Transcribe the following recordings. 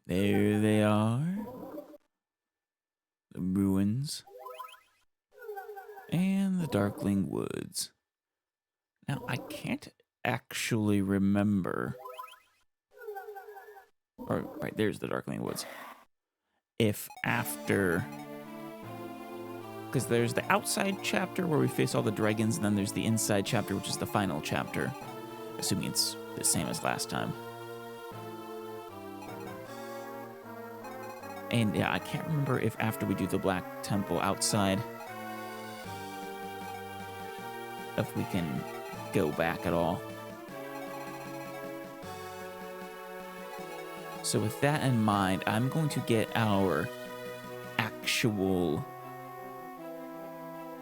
There they are. The ruins. And the Darkling Woods. Now, I can't actually remember. Or, right, there's the Darkling Woods. If after... Because there's the outside chapter where we face all the dragons, and then there's the inside chapter, which is the final chapter. Assuming it's the same as last time. And yeah, I can't remember if after we do the Black Temple outside, if we can go back at all. So with that in mind, I'm going to get our actual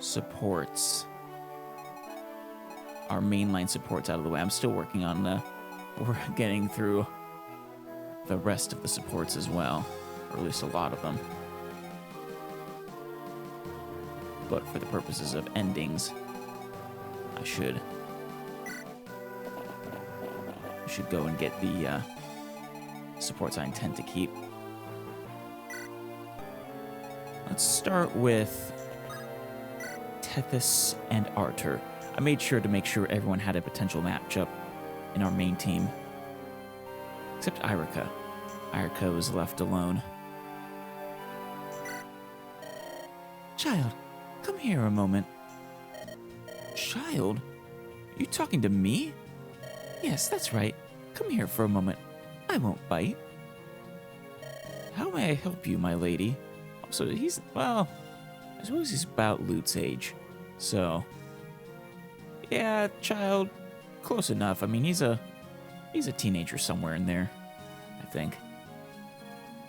supports, our mainline supports out of the way. I'm still working on we're getting through the rest of the supports as well, or at least a lot of them. But for the purposes of endings, I should go and get the supports I intend to keep. Let's start with Tethys and Arthur. I made sure to make sure everyone had a potential matchup in our main team. Except Eirika. Eirika was left alone. Child, come here a moment. Child? You talking to me? Yes, that's right. Come here for a moment. I won't bite. How may I help you, my lady? So he's, well, I suppose he's about Lute's age. So, yeah, child, close enough. I mean, he's a teenager somewhere in there, I think.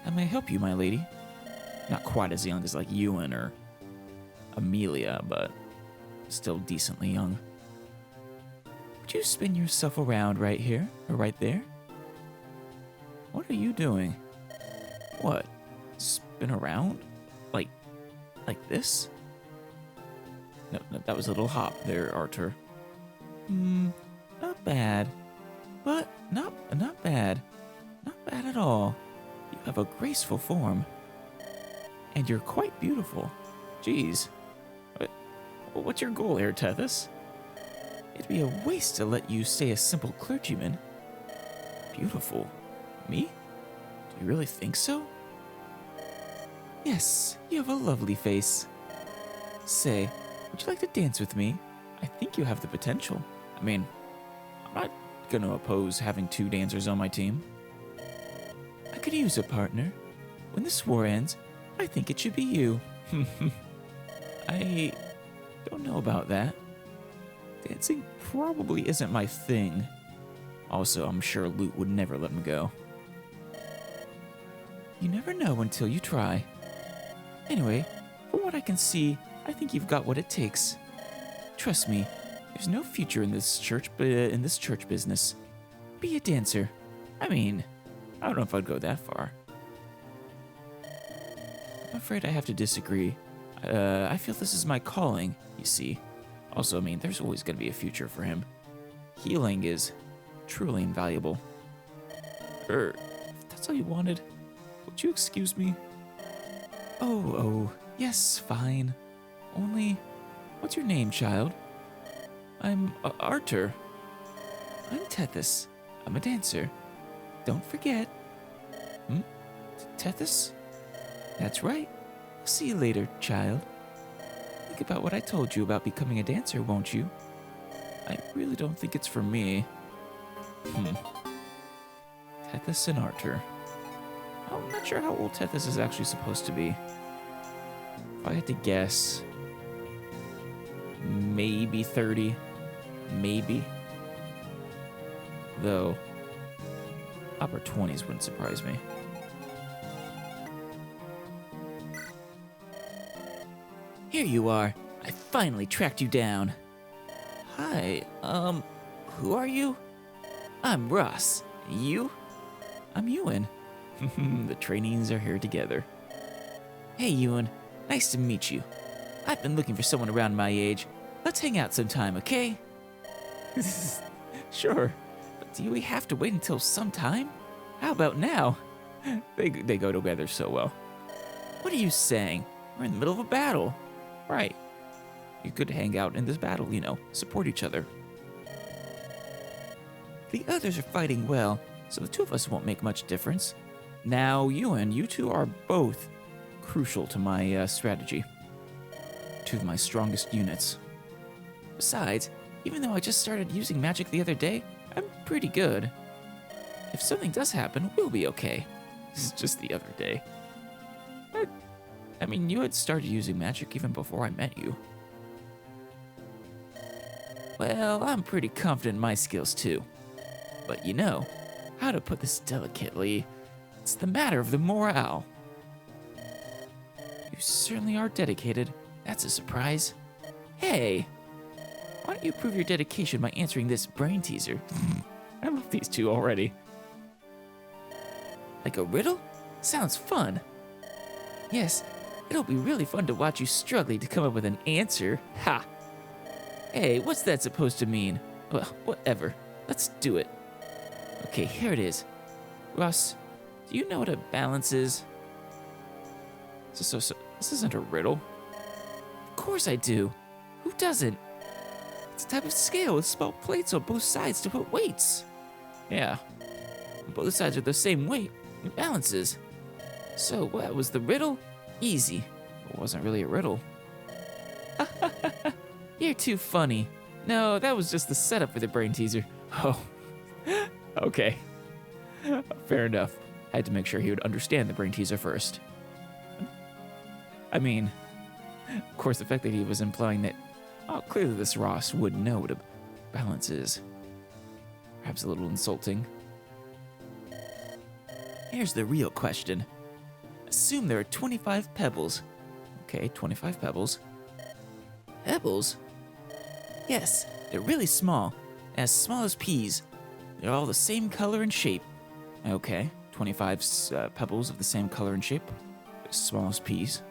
How may I help you, my lady? Not quite as young as like Ewan or Amelia, but still decently young. Would you spin yourself around right here, or right there? What are you doing? What? Spin around? Like this? No, that was a little hop there, Arthur. Not bad. But not bad. Not bad at all. You have a graceful form. And you're quite beautiful. Jeez. What's your goal here, Tethys? It'd be a waste to let you stay a simple clergyman. Beautiful. Me? Do you really think so? Yes, you have a lovely face. Say, would you like to dance with me? I think you have the potential. I mean, I'm not gonna oppose having 2 dancers on my team. I could use a partner. When this war ends, I think it should be you. I don't know about that. Dancing probably isn't my thing. Also, I'm sure Lute would never let me go. You never know until you try. Anyway, from what I can see, I think you've got what it takes. Trust me, there's no future in this church business. Be a dancer. I mean, I don't know if I'd go that far. I'm afraid I have to disagree. I feel this is my calling, you see. Also, I mean, there's always going to be a future for him. Healing is truly invaluable. If that's all you wanted, would you excuse me? Oh, yes, fine. Only, what's your name, child? I'm Arthur. I'm Tethys. I'm a dancer. Don't forget. Tethys? That's right. I'll see you later, child. Think about what I told you about becoming a dancer, won't you? I really don't think it's for me. Tethys and Arthur. I'm not sure how old Tethys is actually supposed to be. If I had to guess, maybe 30. Maybe. Though, upper 20s wouldn't surprise me. Here you are. I finally tracked you down. Hi, who are you? I'm Ross. You? I'm Ewan. The trainees are here together. Hey, Ewan. Nice to meet you. I've been looking for someone around my age. Let's hang out sometime, okay? Sure. But do we have to wait until sometime? How about now? They go together so well. What are you saying? We're in the middle of a battle. Right. You could hang out in this battle, support each other. The others are fighting well, so the two of us won't make much difference. Now, you two are both crucial to my strategy. Two of my strongest units. Besides, even though I just started using magic the other day, I'm pretty good. If something does happen, we'll be okay. This is just the other day. I mean, you had started using magic even before I met you. Well, I'm pretty confident in my skills too. But how to put this delicately, it's the matter of the morale. You certainly are dedicated. That's a surprise. Hey, why don't you prove your dedication by answering this brain teaser? I love these two already. Like a riddle? Sounds fun. Yes, it'll be really fun to watch you struggling to come up with an answer. Ha! Hey, what's that supposed to mean? Well, whatever. Let's do it. Okay, here it is. Russ, do you know what a balance is? So, this isn't a riddle. Of course I do. Who doesn't? It's a type of scale with small plates on both sides to put weights. Yeah. Both sides are the same weight. It balances. So, what was the riddle? Easy. It wasn't really a riddle. You're too funny. No, that was just the setup for the brain teaser. Oh. Okay. Fair enough. I had to make sure he would understand the brain teaser first. I mean, of course, the fact that he was implying that, clearly this Ross would know what a balance is. Perhaps a little insulting. Here's the real question. Assume there are 25 pebbles. Okay, 25 pebbles. Pebbles? Yes, they're really small as peas. They're all the same color and shape. Okay, 25 pebbles of the same color and shape, as small as peas.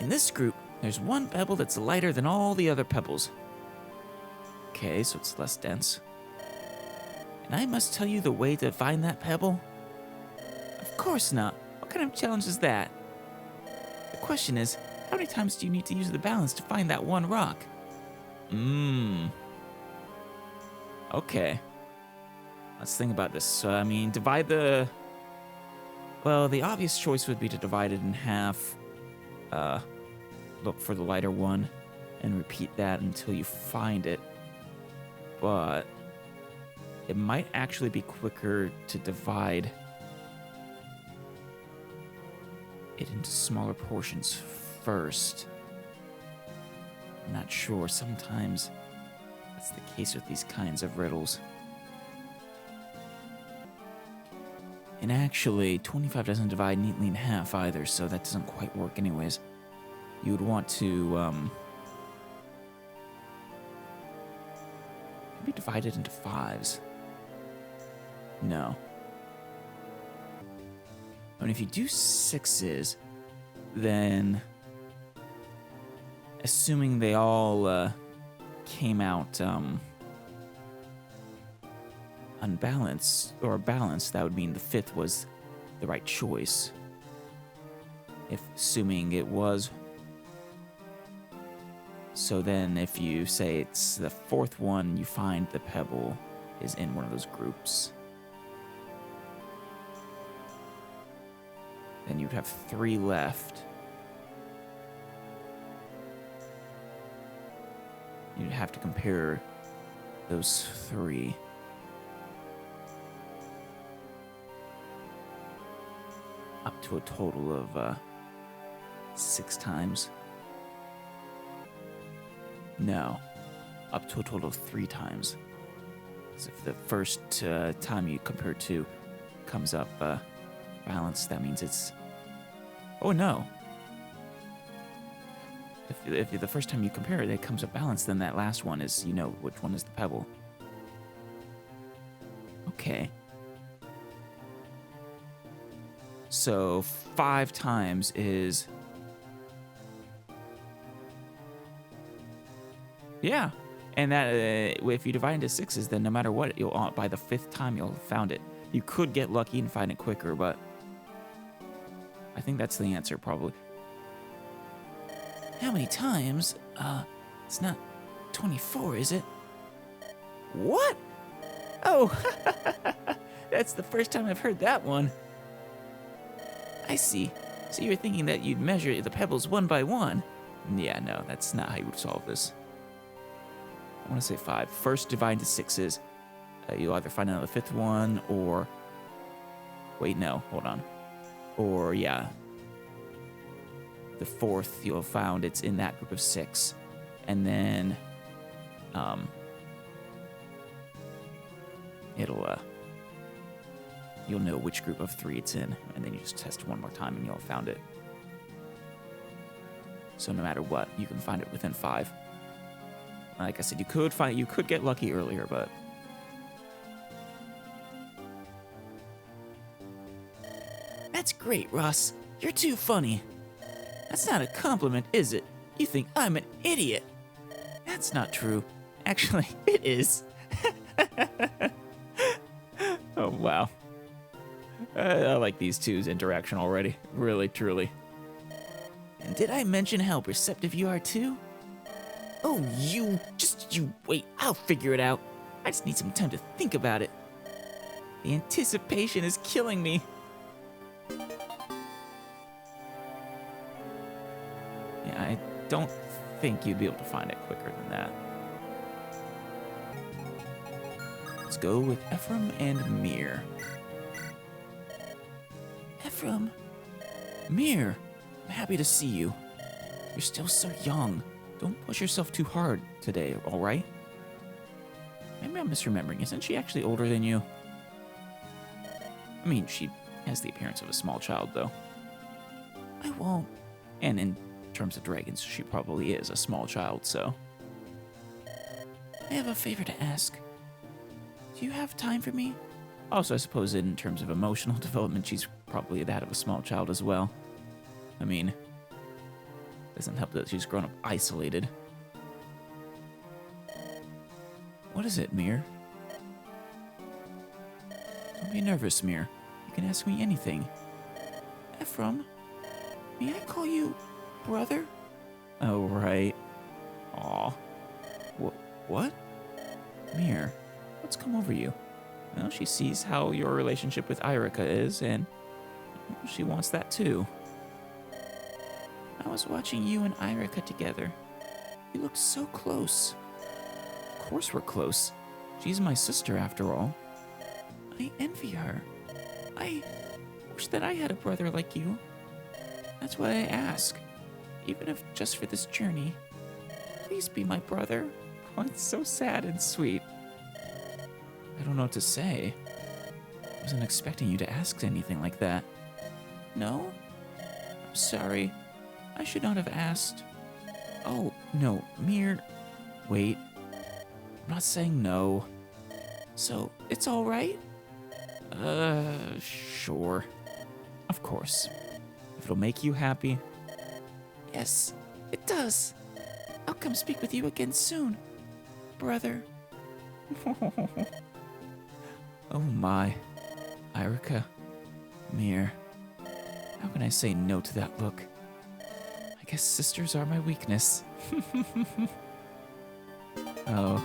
In this group, there's one pebble that's lighter than all the other pebbles. Okay, so it's less dense. And I must tell you the way to find that pebble? Of course not. What kind of challenge is that? The question is, how many times do you need to use the balance to find that one rock? Okay. Let's think about this. So, I mean, divide the... Well, the obvious choice would be to divide it in half. Look for the lighter one and repeat that until you find it. But it might actually be quicker to divide it into smaller portions first. I'm not sure. Sometimes that's the case with these kinds of riddles. And actually, 25 doesn't divide neatly in half either, so that doesn't quite work anyways. You would want to maybe divide it into fives. No. I mean, if you do sixes, then assuming they all came out unbalanced or balanced, that would mean the fifth was the right choice. If assuming it was. So then if you say it's the fourth one, you find the pebble is in one of those groups. Then you'd have 3 left. You'd have to compare those 3. Up to a total of 6 times. No, up to a total of 3 times. Because if the first time you compare 2 comes up balanced, that means it's... Oh no. If the first time you compare it, it comes up balanced, then that last one is, you know, which one is the pebble. Okay. So 5 times is... Yeah, and that if you divide into 6s, then no matter what, you'll by the 5th time you'll have found it. You could get lucky and find it quicker, but I think that's the answer, probably. How many times? It's not 24, is it? What? Oh, that's the first time I've heard that one. I see. So you're thinking that you'd measure the pebbles one by one. Yeah, no, that's not how you would solve this. I want to say 5. First divide into 6s. You'll either find another 5th one, or... Wait, no, hold on. Or, yeah. The 4th you'll have found it's in that group of 6. And then... You'll know which group of 3 it's in, and then you just test one more time and you'll have found it. So no matter what, you can find it within 5. Like I said, you could get lucky earlier, but... That's great, Ross. You're too funny. That's not a compliment, is it? You think I'm an idiot. That's not true. Actually, it is. Oh, wow. I like these two's interaction already. Really, truly. And did I mention how receptive you are, too? Oh, you wait. I'll figure it out. I just need some time to think about it. The anticipation is killing me. Yeah, I don't think you'd be able to find it quicker than that. Let's go with Ephraim and Mir. Ephraim? Mir, I'm happy to see you. You're still so young. Don't push yourself too hard today, alright? Maybe I'm misremembering. Isn't she actually older than you? I mean, she has the appearance of a small child, though. I won't. And in terms of dragons, she probably is a small child, so... I have a favor to ask. Do you have time for me? Also, I suppose in terms of emotional development, she's probably that of a small child as well. I mean, doesn't help that she's grown up isolated. What is it, Mir? Don't be nervous, Mir. You can ask me anything. Ephraim, may I call you brother? Oh, right. Aw. What? Mir, what's come over you? Well, she sees how your relationship with Eirika is, and she wants that too. I was watching you and Eirika together. You looked so close. Of course we're close. She's my sister, after all. I envy her. I wish that I had a brother like you. That's why I ask. Even if just for this journey. Please be my brother. Oh, it's so sad and sweet. I don't know what to say. I wasn't expecting you to ask anything like that. No? I'm sorry. I should not have asked. Oh, no, Mir. Wait. I'm not saying no. So, it's alright? Sure. Of course. If it'll make you happy. Yes, it does. I'll come speak with you again soon, brother. Oh my. Eirika. Mir. How can I say no to that look? I guess sisters are my weakness. Oh.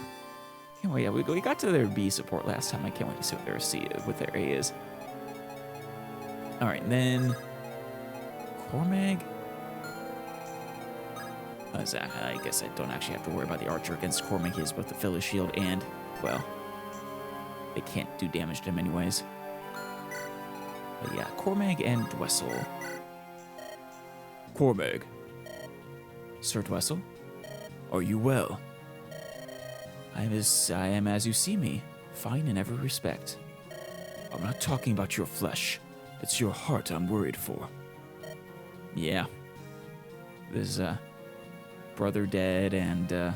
Anyway, yeah, we got to their B support last time. I can't wait to see what their C, what their A is. Alright, then... Cormag? I guess I don't actually have to worry about the archer against Cormag. He has both the Phyllis shield and, well, they can't do damage to him anyways. But yeah, Cormag and Dwessel. Cormag. Sir Dwessel? Are you well? I am as you see me, fine in every respect. I'm not talking about your flesh. It's your heart I'm worried for. Yeah. There's, brother dead and,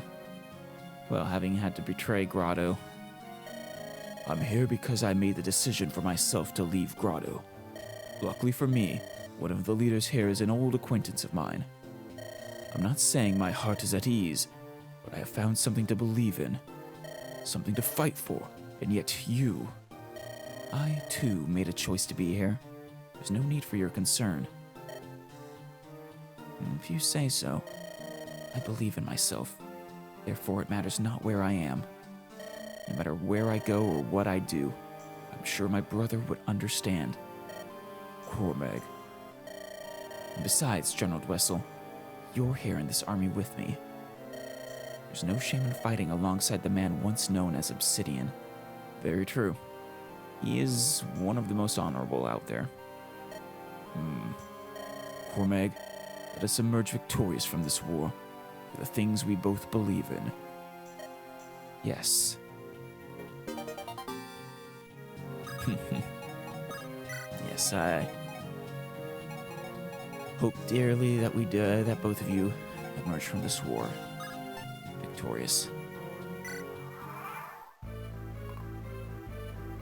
well, having had to betray Grotto. I'm here because I made the decision for myself to leave Grotto. Luckily for me, one of the leaders here is an old acquaintance of mine. I'm not saying my heart is at ease, but I have found something to believe in, something to fight for, and yet you I, too, made a choice to be here. There's no need for your concern. If you say so, I believe in myself. Therefore, it matters not where I am. No matter where I go or what I do, I'm sure my brother would understand. Cormag. And besides, General Dwessel, you're here in this army with me. There's no shame in fighting alongside the man once known as Obsidian. Very true. He is one of the most honorable out there. Cormag, let us emerge victorious from this war for the things we both believe in. Yes. Yes, I hope dearly that that both of you emerge from this war victorious.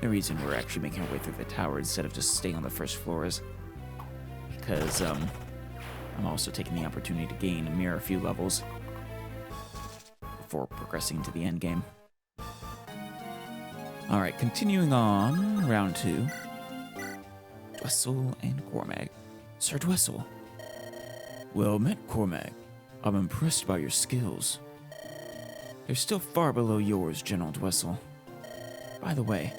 The reason we're actually making our way through the tower instead of just staying on the first floor is because I'm also taking the opportunity to gain a mere few levels before progressing into the end game. Alright, continuing on, round 2. Dwessel and Cormag. Sir Dwessel. Well met, Cormag. I'm impressed by your skills. They're still far below yours, General Dwessel. By the way,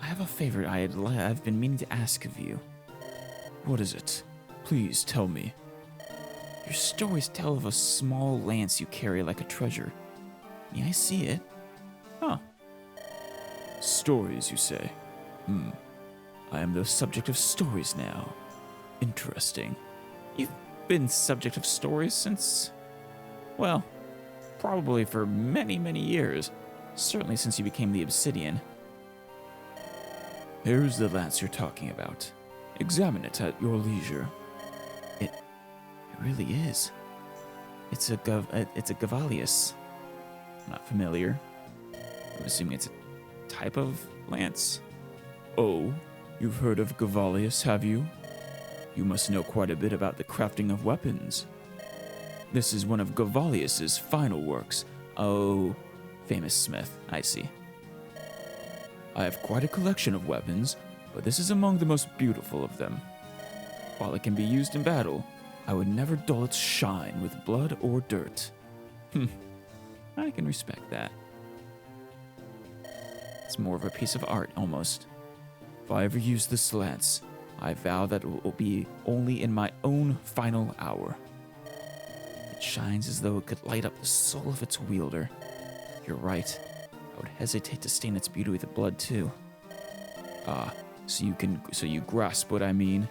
I have a favor I've been meaning to ask of you. What is it? Please tell me. Your stories tell of a small lance you carry like a treasure. May I see it? Huh. Stories, you say? I am the subject of stories now. Interesting. You've been subject of stories since, well, probably for many, many years. Certainly since you became the Obsidian. Here's the lance you're talking about. Examine it at your leisure. It really is. It's a Gavalius. I'm not familiar. I'm assuming it's a type of lance. Oh, you've heard of Gavalius, have you? You must know quite a bit about the crafting of weapons. This is one of Gavalius's final works. Oh, famous smith, I see. I have quite a collection of weapons, but this is among the most beautiful of them. While it can be used in battle, I would never dull its shine with blood or dirt. I can respect that. It's more of a piece of art, almost. If I ever use this lance, I vow that it will be only in my own final hour. It shines as though it could light up the soul of its wielder. You're right. I would hesitate to stain its beauty with blood, too. Ah, so you grasp what I mean?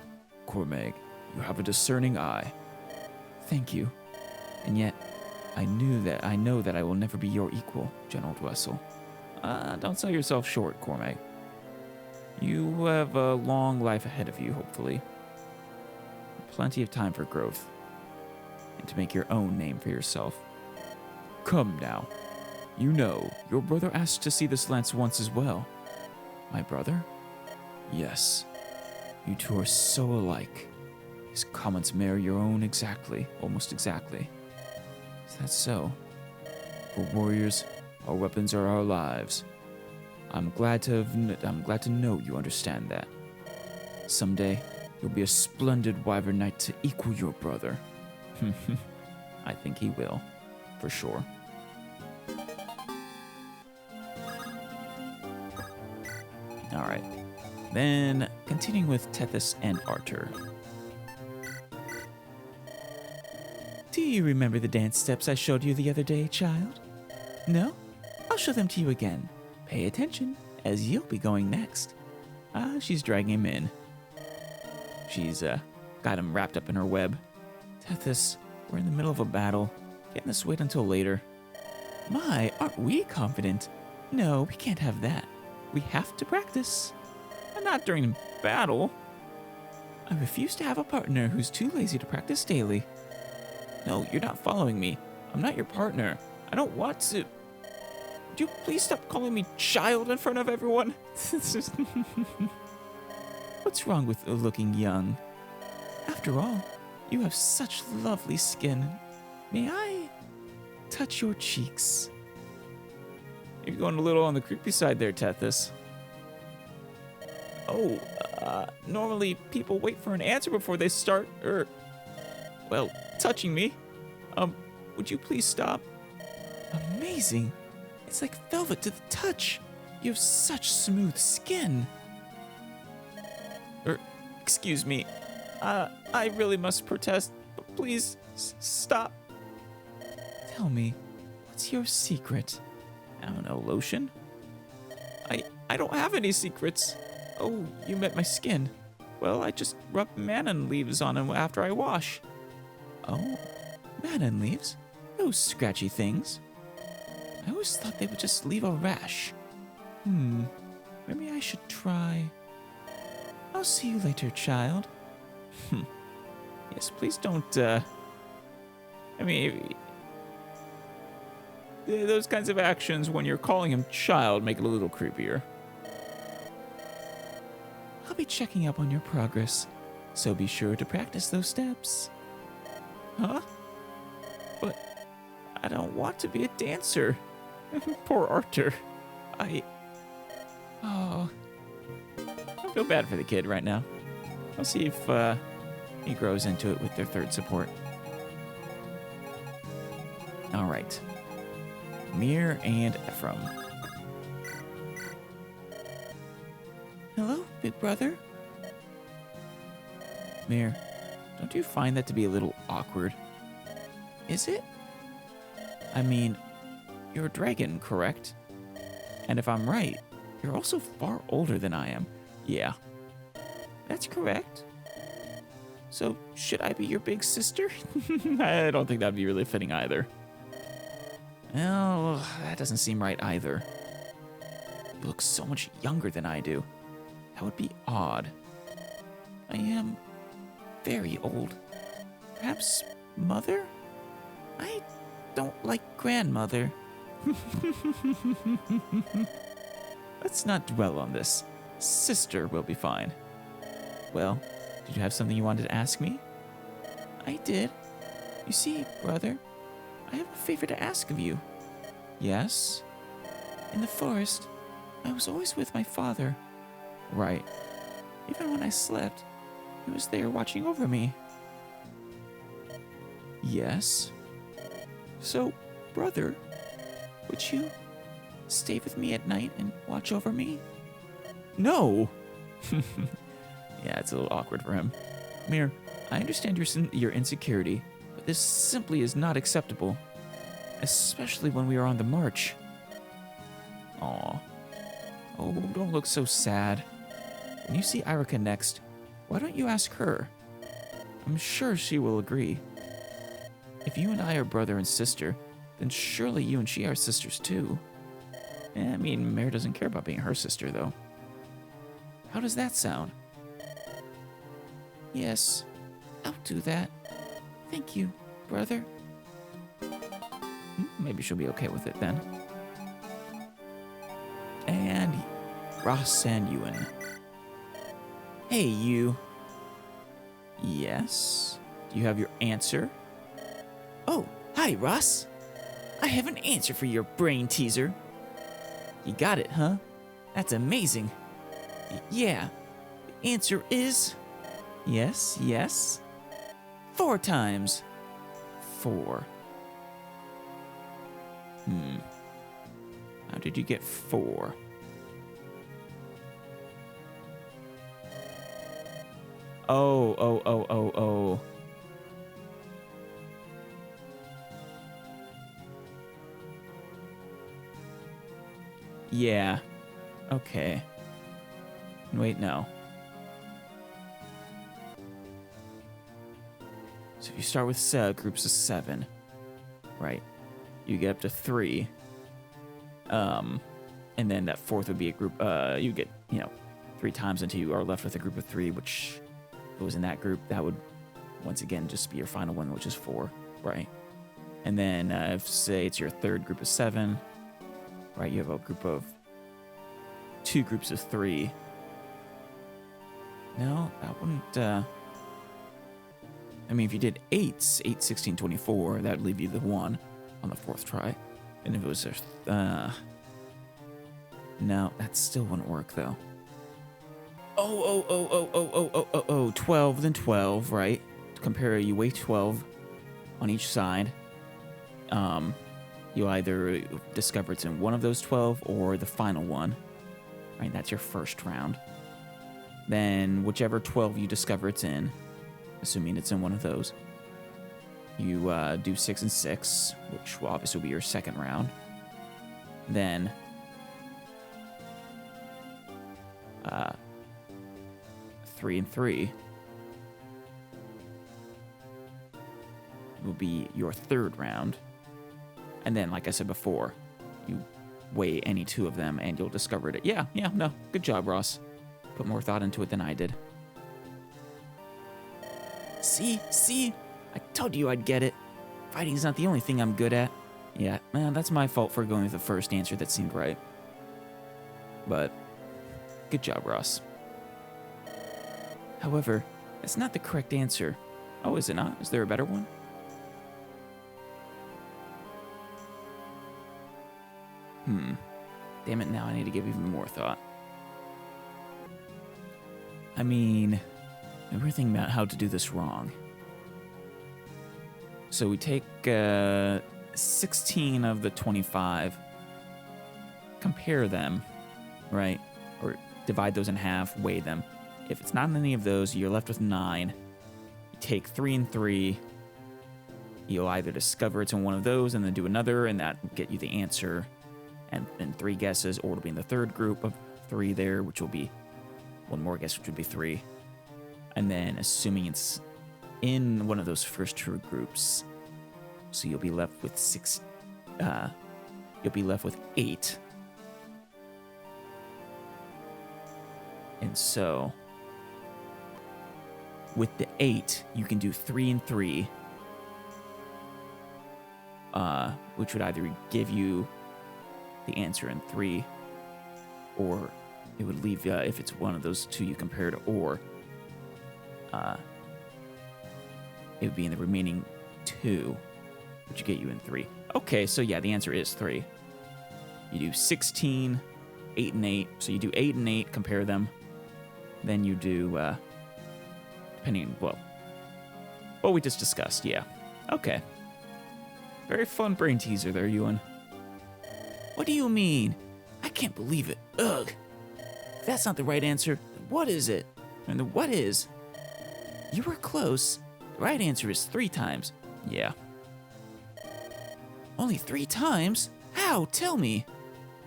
Cormag, you have a discerning eye. Thank you. And yet, I know that I will never be your equal, General Dwessel. Don't sell yourself short, Cormag. You have a long life ahead of you, hopefully. Plenty of time for growth. And to make your own name for yourself. Come now. You know, your brother asked to see this lance once as well. My brother? Yes. You two are so alike. His comments mirror your own exactly, almost exactly. Is that so? For warriors, our weapons are our lives. I'm glad to know you understand that. Someday, you'll be a splendid wyvern knight to equal your brother. I think he will, for sure. Alright, then continuing with Tethys and Arthur. Do you remember the dance steps I showed you the other day, child? No? I'll show them to you again. Pay attention, as you'll be going next. She's dragging him in. She's got him wrapped up in her web. Tethys, we're in the middle of a battle. Can't this wait until later? My, aren't we confident? No, we can't have that. We have to practice. And not during battle. I refuse to have a partner who's too lazy to practice daily. No, you're not following me. I'm not your partner. I don't want to. Would you please stop calling me child in front of everyone? What's wrong with looking young? After all, you have such lovely skin. May I touch your cheeks? You're going a little on the creepy side there, Tethys. Oh, normally people wait for an answer before they start, well, touching me. Would you please stop? Amazing. It's like velvet to the touch. You have such smooth skin. Excuse me. I really must protest, but please stop. Tell me, what's your secret? I don't know, lotion? I don't have any secrets. Oh, you meant my skin. Well, I just rub madman leaves on them after I wash. Oh, madman leaves? Those scratchy things. I always thought they would just leave a rash. Maybe I should try. I'll see you later, child. Yes, please don't, those kinds of actions when you're calling him child make it a little creepier. I'll be checking up on your progress, so be sure to practice those steps. Huh? But I don't want to be a dancer. Poor Arthur. I feel bad for the kid right now. I'll see if he grows into it with their third support. All right. Mir and Ephraim. Hello, big brother. Mir, don't you find that to be a little awkward? Is it? I mean, you're a dragon, correct? And if I'm right, you're also far older than I am. Yeah. That's correct. So, should I be your big sister? I don't think that'd be really fitting either. Well, that doesn't seem right either. You look so much younger than I do. That would be odd. I am very old. Perhaps mother? I don't like grandmother. Let's not dwell on this. Sister will be fine. Well, did you have something you wanted to ask me? I did. You see, brother, I have a favor to ask of you. Yes? In the forest, I was always with my father. Right. Even when I slept, he was there watching over me. Yes? So, brother, would you stay with me at night and watch over me? No! Yeah, it's a little awkward for him. Mir, I understand your insecurity, but this simply is not acceptable. Especially when we are on the march. Aw. Oh, don't look so sad. When you see Eirika next, why don't you ask her? I'm sure she will agree. If you and I are brother and sister, then surely you and she are sisters too. I mean, Mir doesn't care about being her sister, though. How does that sound? Yes, I'll do that. Thank you, brother. Maybe she'll be okay with it then. And Ross and Ewan. Hey, you. Yes? Do you have your answer? Oh, hi, Ross. I have an answer for your brain teaser. You got it, huh? That's amazing. Yeah. The answer is... Yes. 4 times. 4. How did you get 4? Oh. Yeah. Okay. Wait, no. So if you start with groups of 7, right? You get up to 3. And then that 4th would be a group, you get, 3 times until you are left with a group of 3, which if it was in that group, that would once again just be your final one, which is 4, right? And then if, say, it's your 3rd group of 7, right? You have a group of 2 groups of 3. No, that wouldn't, I mean, if you did 8s, 8, 16, 24, that would leave you the 1 on the 4th try. And if it was no, that still wouldn't work, though. Oh, 12, then 12, right? Compare, you weigh 12 on each side. You either discover it's in one of those 12 or the final one, right? That's your first round. Then whichever 12 you discover it's in, assuming it's in one of those, you do 6 and 6, which will obviously be your second round. Then 3 and 3 will be your third round. And then, like I said before, you weigh any two of them and you'll discover it. Yeah, no. Good job, Ross. Put more thought into it than I did. See? I told you I'd get it. Fighting's not the only thing I'm good at. Yeah, that's my fault for going with the first answer that seemed right. But, good job, Ross. However, that's not the correct answer. Oh, is it not? Is there a better one? Damn it, now I need to give even more thought. I mean, we're thinking about how to do this wrong. So we take 16 of the 25, compare them, right? Or divide those in half, weigh them. If it's not in any of those, you're left with 9. You take 3 and 3. You'll either discover it's in one of those and then do another, and that will get you the answer. And then 3 guesses, or it'll be in the third group of 3 there, which will be one more guess, which would be 3. And then assuming it's in one of those first 2 groups, so you'll be left with 6. You'll be left with 8. And so, with the 8, you can do 3 and 3, which would either give you the answer in 3, or it would leave if it's one of those 2 you compared, or it would be in the remaining 2, which would get you in 3. Okay, so yeah, the answer is 3. You do 16, 8 and 8. So you do 8 and 8, compare them. Then you do, depending, well, what we just discussed, yeah. Okay. Very fun brain teaser there, Ewan. What do you mean? I can't believe it. Ugh. If that's not the right answer, what is it? And the what is? You were close. The right answer is 3 times. Yeah. Only 3 times? How? Tell me.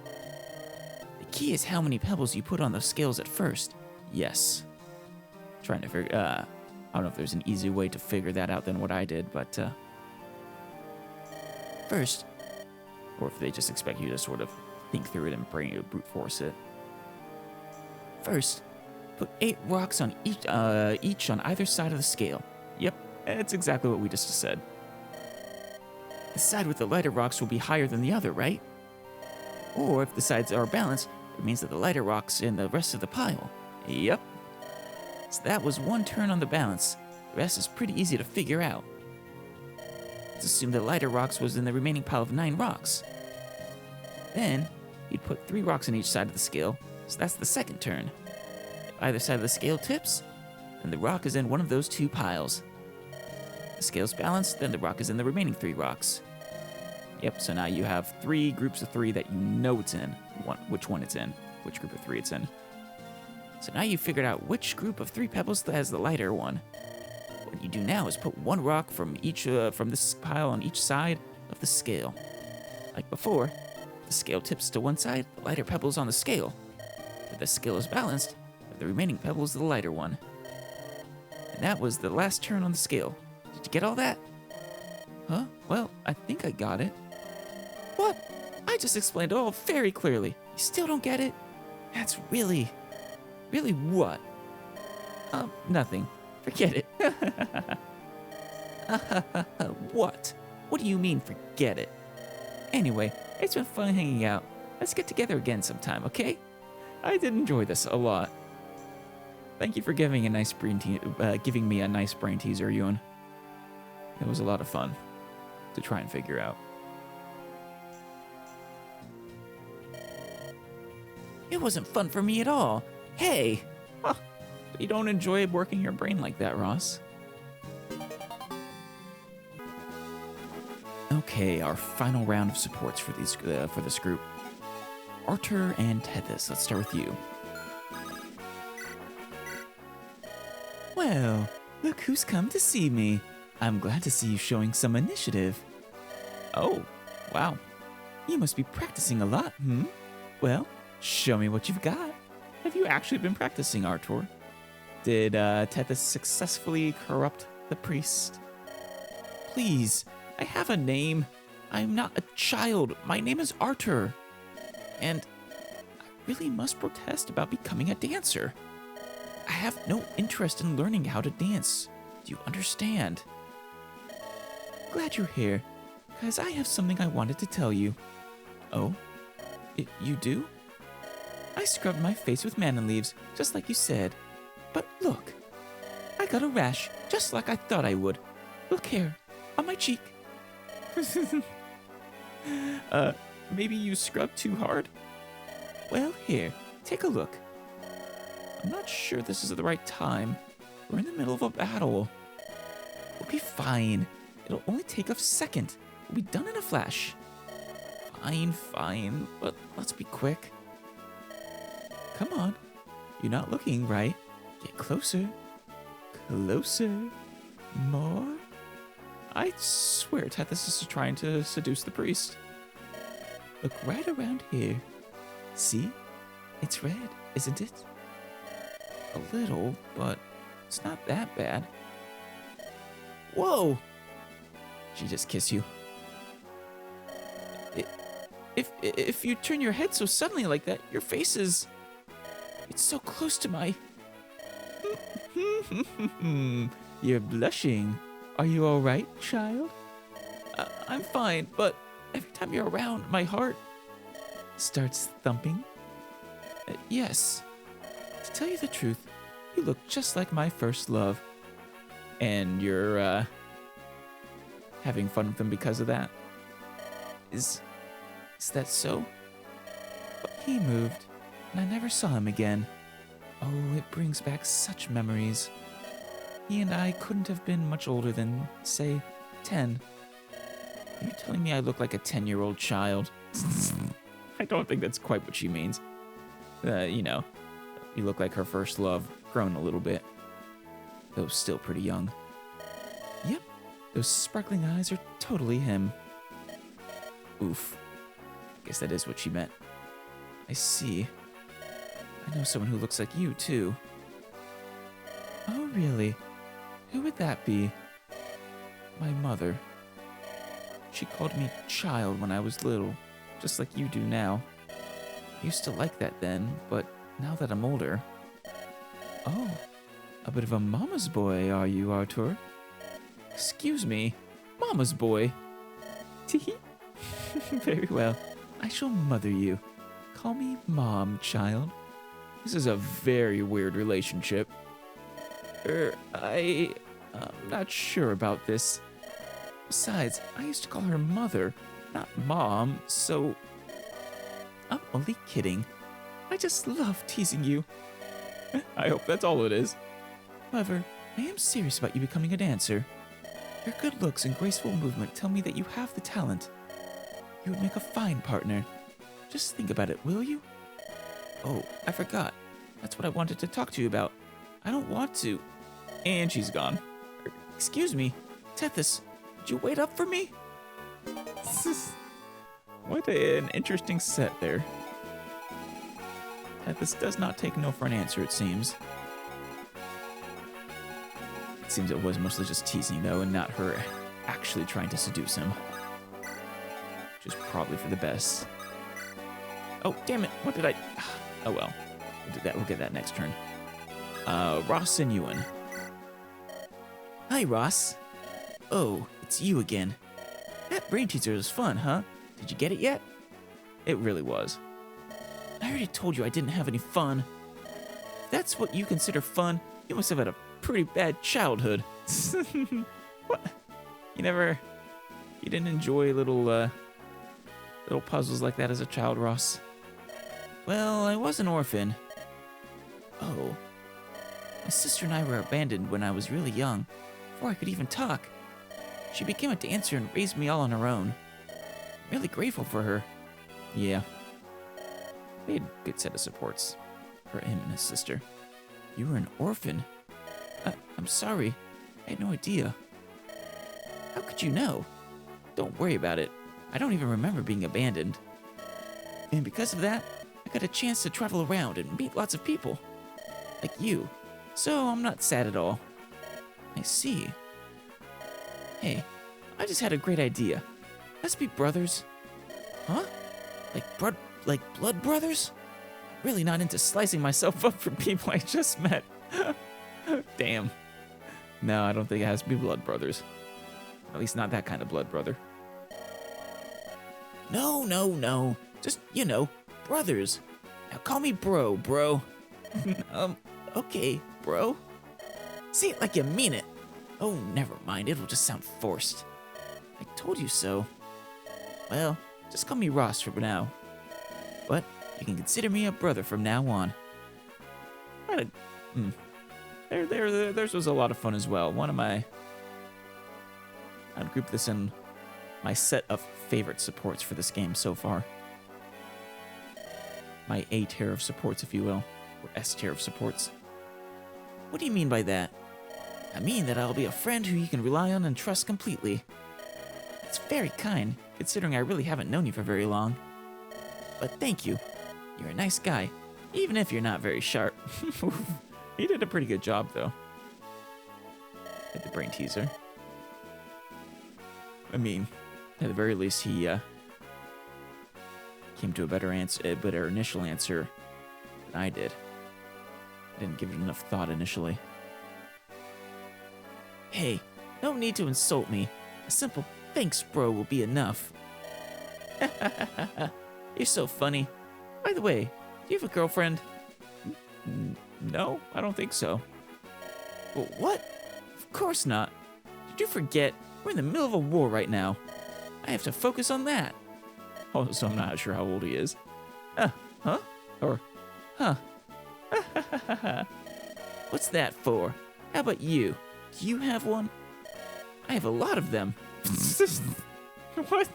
The key is how many pebbles you put on the scales at first. Yes. Trying to figure, I don't know if there's an easier way to figure that out than what I did, but, first, or if they just expect you to sort of think through it and brute force it. First, put 8 rocks on each on either side of the scale. Yep, that's exactly what we just said. The side with the lighter rocks will be higher than the other, right? Or if the sides are balanced, it means that the lighter rocks in the rest of the pile. Yep. So that was 1 turn on the balance. The rest is pretty easy to figure out. Let's assume the lighter rocks was in the remaining pile of 9 rocks. Then, you'd put 3 rocks on each side of the scale, so that's the second turn. If either side of the scale tips, then the rock is in one of those 2 piles. If the scale's balanced, then the rock is in the remaining 3 rocks. Yep, so now you have 3 groups of 3 that you know it's in, which one it's in, which group of 3 it's in. So now you've figured out which group of 3 pebbles has the lighter one. What you do now is put 1 rock from this pile on each side of the scale. Like before, the scale tips to one side, the lighter pebble's on the scale. If the scale is balanced, the remaining pebble is the lighter one. And that was the last turn on the scale. Did you get all that? Huh? Well, I think I got it. What? I just explained it all very clearly. You still don't get it? That's really what? Nothing. Forget it. What? What do you mean, forget it? Anyway, it's been fun hanging out. Let's get together again sometime, okay? I did enjoy this a lot. Thank you for giving me a nice brain teaser, Ewan. It was a lot of fun to try and figure out. It wasn't fun for me at all. Hey, Well, you don't enjoy working your brain like that, Ross. Okay, our final round of supports for this group. Arthur and Tethys, let's start with you. Well, look who's come to see me. I'm glad to see you showing some initiative. Oh, wow. You must be practicing a lot, hmm? Well, show me what you've got. Have you actually been practicing, Arthur? Did Tethys successfully corrupt the priest? Please, I have a name. I'm not a child. My name is Arthur. And I really must protest about becoming a dancer. I have no interest in learning how to dance. Do you understand? Glad you're here, because I have something I wanted to tell you. Oh? You do? I scrubbed my face with manna leaves, just like you said. But look, I got a rash, just like I thought I would. Look here, on my cheek. Maybe you scrubbed too hard? Well, here, take a look. I'm not sure this is the right time. We're in the middle of a battle. We'll be fine. It'll only take a second. We'll be done in a flash. Fine, but let's be quick. Come on. You're not looking right. Get closer. Closer. More. I swear Tethys is trying to seduce the priest. Look right around here. See? It's red, isn't it? A little, but it's not that bad. Whoa! She just kissed you. If you turn your head so suddenly like that, your face is... It's so close to my... You're blushing. Are you all right, child? I'm fine, but every time you're around, my heart starts thumping. Yes. To tell you the truth, you look just like my first love. And you're, having fun with him because of that? Is that so? But he moved, and I never saw him again. Oh, it brings back such memories. He and I couldn't have been much older than, say, 10. You're telling me I look like a 10-year-old child? I don't think that's quite what she means. You know, you look like her first love, grown a little bit. Though still pretty young. Yep, those sparkling eyes are totally him. Oof. Guess that is what she meant. I see. I know someone who looks like you, too. Oh, really? Who would that be? My mother. She called me child when I was little, just like you do now. I used to like that then, but now that I'm older... Oh, a bit of a mama's boy, are you, Arthur? Excuse me, mama's boy? Tee. Very well. I shall mother you. Call me Mom, child. This is a very weird relationship. I'm not sure about this. Besides, I used to call her Mother, not Mom, so... I'm only kidding. I just love teasing you. I hope that's all it is. However, I am serious about you becoming a dancer. Your good looks and graceful movement tell me that you have the talent. You would make a fine partner. Just think about it, will you? Oh, I forgot. That's what I wanted to talk to you about. I don't want to. And she's gone. Excuse me, Tethys, would you wait up for me? What an interesting set there. Tethys does not take no for an answer, it seems. It seems it was mostly just teasing, though, and not her actually trying to seduce him. Which is probably for the best. Oh, damn it. What did I... Oh, well. We'll get that next turn. Ross and Ewan. Hi, Ross. Oh, it's you again. That brain teaser was fun, huh? Did you get it yet? It really was. I already told you I didn't have any fun. If that's what you consider fun, you must have had a pretty bad childhood. What? You didn't enjoy little puzzles like that as a child, Ross? Well, I was an orphan. Oh, My sister and I were abandoned when I was really young, before I could even talk. She became a dancer and raised me all on her own. I'm really grateful for her. Yeah. They had a good set of supports for him and his sister. You were an orphan? I'm sorry. I had no idea. How could you know? Don't worry about it. I don't even remember being abandoned. And because of that, I got a chance to travel around and meet lots of people. Like you. So I'm not sad at all. I see. Hey, I just had a great idea. Let's be brothers. Huh? Like blood brothers? Really not into slicing myself up for people I just met. Damn. No, I don't think it has to be blood brothers. At least not that kind of blood brother. No. Just, brothers. Now call me bro. Okay, bro. Say it like you mean it. Oh, never mind. It'll just sound forced. I told you so. Well, just call me Ross for now. But you can consider me a brother from now on. Theirs was a lot of fun as well. I'd group this in my set of favorite supports for this game so far. My A tier of supports, if you will. Or S tier of supports. What do you mean by that? I mean that I'll be a friend who you can rely on and trust completely. It's very kind, considering I really haven't known you for very long. But thank you. You're a nice guy, even if you're not very sharp. He did a pretty good job, though. At the brain teaser. I mean, at the very least, he came to a better initial answer than I did. I didn't give it enough thought initially. Hey, no need to insult me. A simple thanks, bro, will be enough. You're so funny. By the way, do you have a girlfriend? No, I don't think so. Well, what? Of course not. Did you forget? We're in the middle of a war right now. I have to focus on that. Oh, so I'm not sure how old he is. Huh? Or, huh? What's that for? How about you? Do you have one? I have a lot of them. What?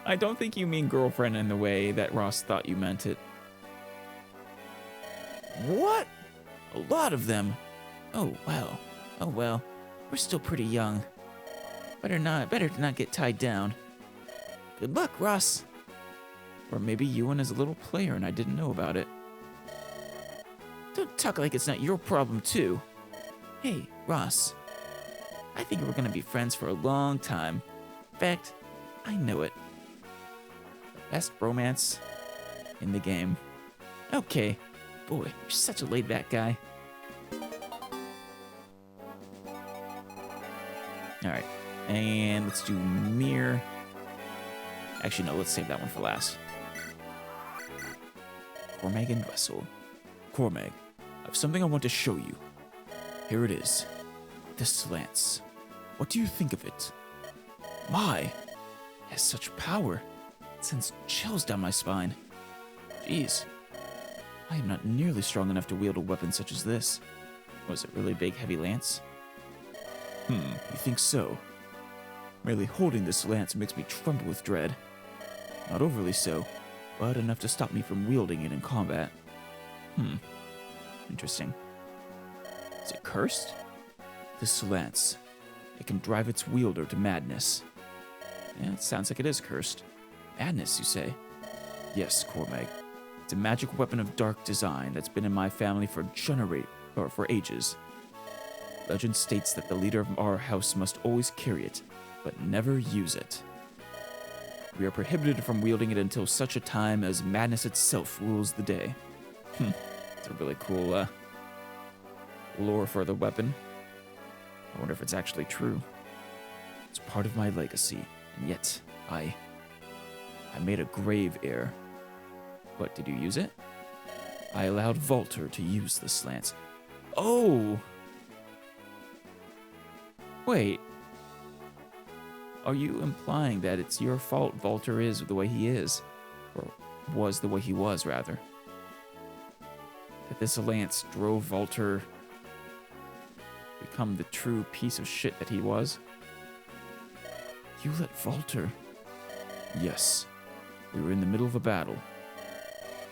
I don't think you mean girlfriend in the way that Ross thought you meant it. What? A lot of them? Oh, well. We're still pretty young. Better to not get tied down. Good luck, Ross. Or maybe Ewan is a little player and I didn't know about it. Don't talk like it's not your problem, too. Hey, Ross. I think we're gonna be friends for a long time. In fact, I know it. The best romance in the game. Okay. Boy, you're such a laid-back guy. Alright. And let's do mirror. Actually, no, let's save that one for last. Cormag and Vessel. Cormag, I have something I want to show you. Here it is. This lance. What do you think of it? My, it has such power. It sends chills down my spine. Jeez. I am not nearly strong enough to wield a weapon such as this. Was it really big, heavy lance? You think so? Merely holding this lance makes me tremble with dread. Not overly so, but enough to stop me from wielding it in combat. Interesting. Is it cursed? This lance. It can drive its wielder to madness. Yeah, it sounds like it is cursed. Madness, you say? Yes, Cormag. It's a magic weapon of dark design that's been in my family for ages. Legend states that the leader of our house must always carry it, but never use it. We are prohibited from wielding it until such a time as madness itself rules the day. It's a really cool lore for the weapon. I wonder if it's actually true. It's part of my legacy, and yet I made a grave error. What, did you use it? I allowed Volter to use this lance. Oh! Wait. Are you implying that it's your fault Volter is the way he is? Or was the way he was, rather? this lance drove Volter become the true piece of shit that he was? You let Volter? Yes. We were in the middle of a battle.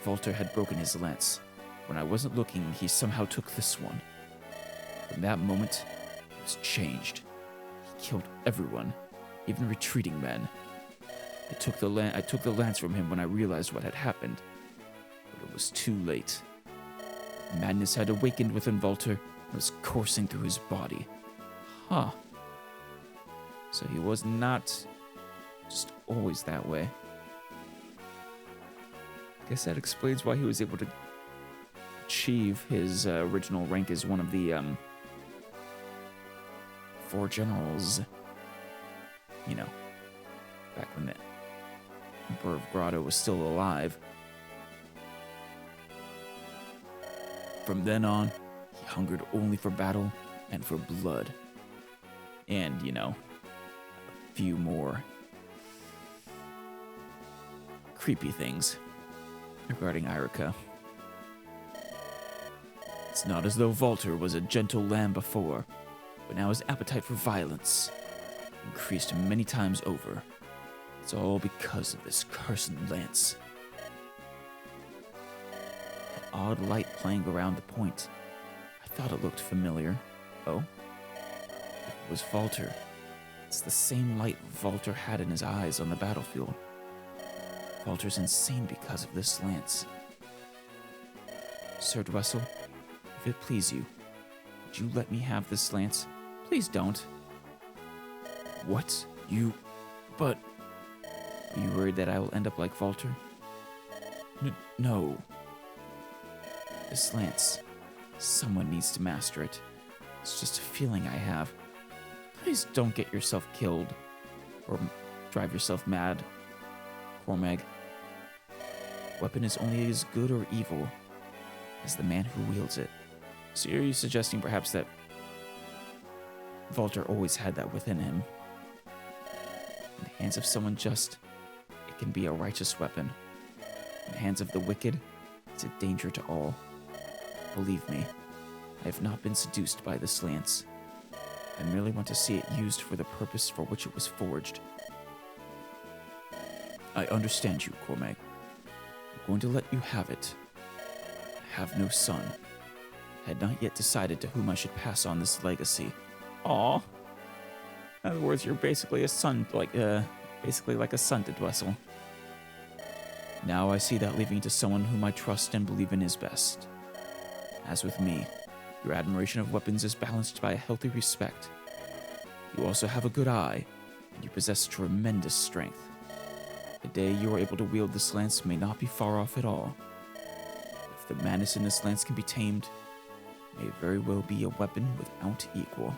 Volter had broken his lance. When I wasn't looking, he somehow took this one. From that moment, it was changed. He killed everyone, even retreating men. I took the lance from him when I realized what had happened, but it was too late. Madness had awakened within Volter and was coursing through his body. Huh. So he was not just always that way. I guess that explains why he was able to achieve his original rank as one of the 4 generals. You know, back when the Emperor of Grotto was still alive. From then on, he hungered only for battle and for blood. And, you know, a few more creepy things regarding Eirika. It's not as though Volter was a gentle lamb before, but now his appetite for violence increased many times over. It's all because of this cursed lance. That odd light playing around the point. I thought it looked familiar. Oh? It was Volter. It's the same light Volter had in his eyes on the battlefield. Volter's insane because of this lance. Sir Dwessel, if it please you, would you let me have this lance? Please don't. What? But... Are you worried that I will end up like Volter? No. This lance, someone needs to master it. It's just a feeling I have. Please don't get yourself killed. Or drive yourself mad. Cormag. Weapon is only as good or evil as the man who wields it. So are you suggesting perhaps that Volter always had that within him? In the hands of someone just, it can be a righteous weapon. In the hands of the wicked, it's a danger to all. Believe me, I have not been seduced by this lance. I merely want to see it used for the purpose for which it was forged. I understand you, Cormag. I'm going to let you have it. I have no son. I had not yet decided to whom I should pass on this legacy. Aw. In other words, you're basically a son, basically like a son to Dwessel. Now I see that leaving it to someone whom I trust and believe in is best. As with me, your admiration of weapons is balanced by a healthy respect. You also have a good eye, and you possess tremendous strength. The day you are able to wield this lance may not be far off at all. If the madness in this lance can be tamed, it may very well be a weapon without equal.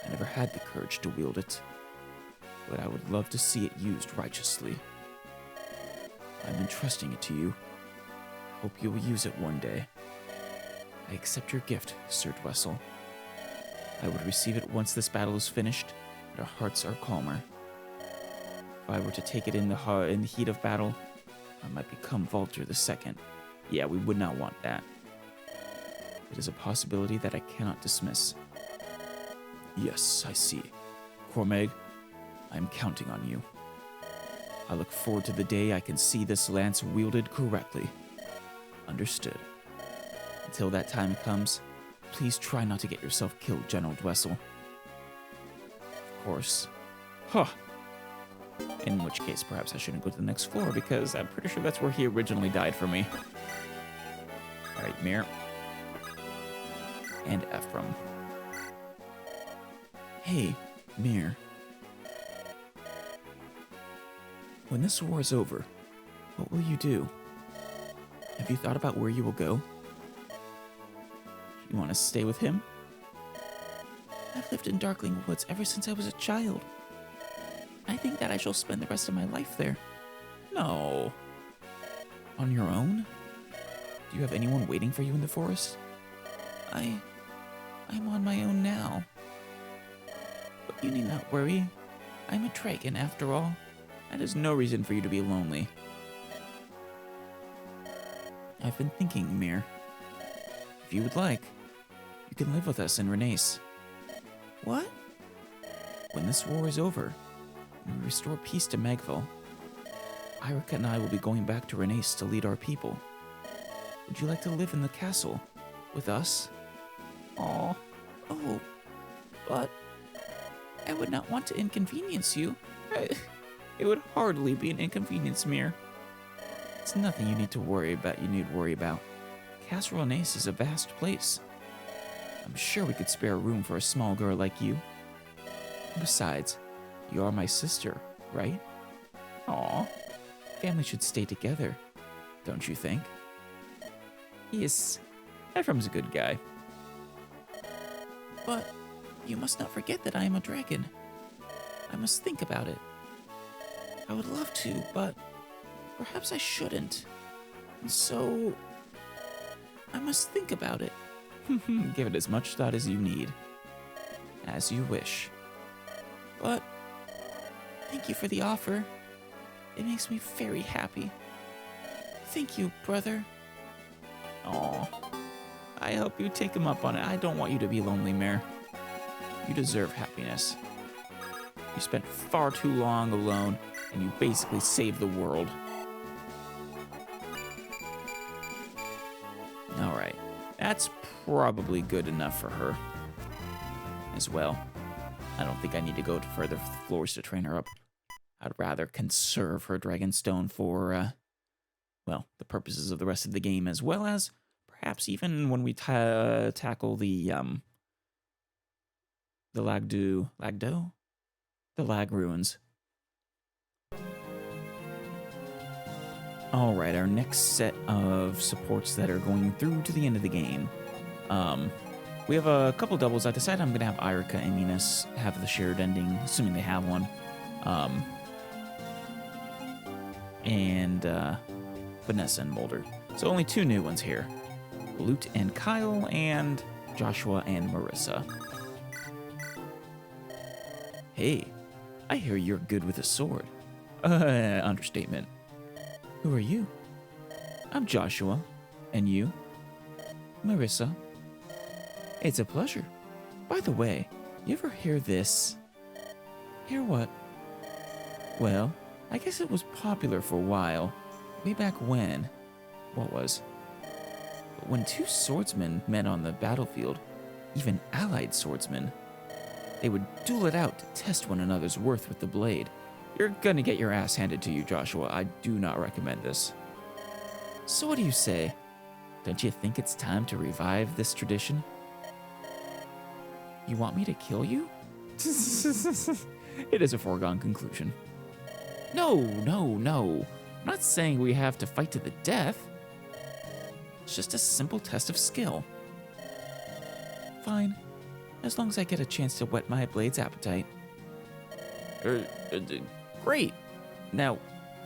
I never had the courage to wield it, but I would love to see it used righteously. I'm entrusting it to you. I hope you will use it one day. I accept your gift, Sir Dwessel. I would receive it once this battle is finished and our hearts are calmer. If I were to take it in the heat of battle, I might become Volter II. Yeah, we would not want that. It is a possibility that I cannot dismiss. Yes, I see. Cormag, I am counting on you. I look forward to the day I can see this lance wielded correctly. Understood. Until that time comes, please try not to get yourself killed, General Dwessel. Of course. Huh. In which case, perhaps I shouldn't go to the next floor, because I'm pretty sure that's where he originally died for me. Alright, Mir. And Ephraim. Hey, Mir. When this war is over, what will you do? Have you thought about where you will go? You want to stay with him? I've lived in Darkling Woods ever since I was a child. I think that I shall spend the rest of my life there. No. On your own? Do you have anyone waiting for you in the forest? I'm on my own now. But you need not worry. I'm a dragon after all. That is no reason for you to be lonely. I've been thinking, Mir. If you would like, you can live with us in Renace. What? When this war is over, and we restore peace to Magvel, Eirika and I will be going back to Renace to lead our people. Would you like to live in the castle with us? Aw. Oh, but I would not want to inconvenience you. It would hardly be an inconvenience, Mir. It's nothing you need to worry about. Castle Renace is a vast place. I'm sure we could spare room for a small girl like you. Besides, you are my sister, right? Aw. Family should stay together, don't you think? Yes, Ephraim's a good guy. But you must not forget that I am a dragon. I must think about it. I would love to, but perhaps I shouldn't. And so, I must think about it. Give it as much thought as you need. As you wish. But, thank you for the offer. It makes me very happy. Thank you, brother. Aw. I hope you take him up on it. I don't want you to be lonely, Mir. You deserve happiness. You spent far too long alone, and you basically saved the world. Alright. That's probably good enough for her. As well. I don't think I need to go to further floors to train her up. I'd rather conserve her Dragonstone for, well, the purposes of the rest of the game, as well as perhaps even when we tackle the Lagdo? The Lag Ruins. Alright, our next set of supports that are going through to the end of the game. We have a couple doubles. I decided I'm going to have Eirika and Minas have the shared ending, assuming they have one. And Vanessa and Mulder. So only two new ones here. Lute and Kyle, and Joshua and Marissa. Hey, I hear you're good with a sword. Understatement. Who are you? I'm Joshua. And you? Marissa. It's a pleasure. By the way, you ever hear this? Hear what? Well, I guess it was popular for a while. Way back when. What was? When two swordsmen met on the battlefield, even allied swordsmen, they would duel it out to test one another's worth with the blade. You're gonna get your ass handed to you, Joshua. I do not recommend this. So what do you say? Don't you think it's time to revive this tradition? You want me to kill you? It is a foregone conclusion. No. I'm not saying we have to fight to the death. It's just a simple test of skill. Fine. As long as I get a chance to whet my blade's appetite. Great. Now,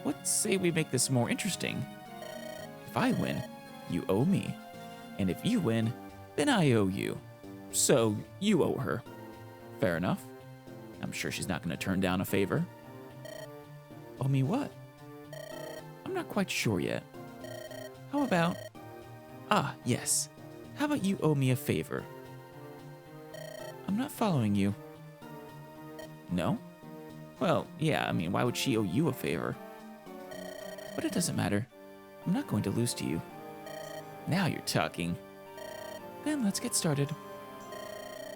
let's say we make this more interesting. If I win, you owe me. And if you win, then I owe you. So, you owe her. Fair enough. I'm sure she's not going to turn down a favor. Owe me what? I'm not quite sure yet. How about... Ah, yes. How about you owe me a favor? I'm not following you. No? Well, yeah, I mean, why would she owe you a favor? But it doesn't matter. I'm not going to lose to you. Now you're talking. Then let's get started.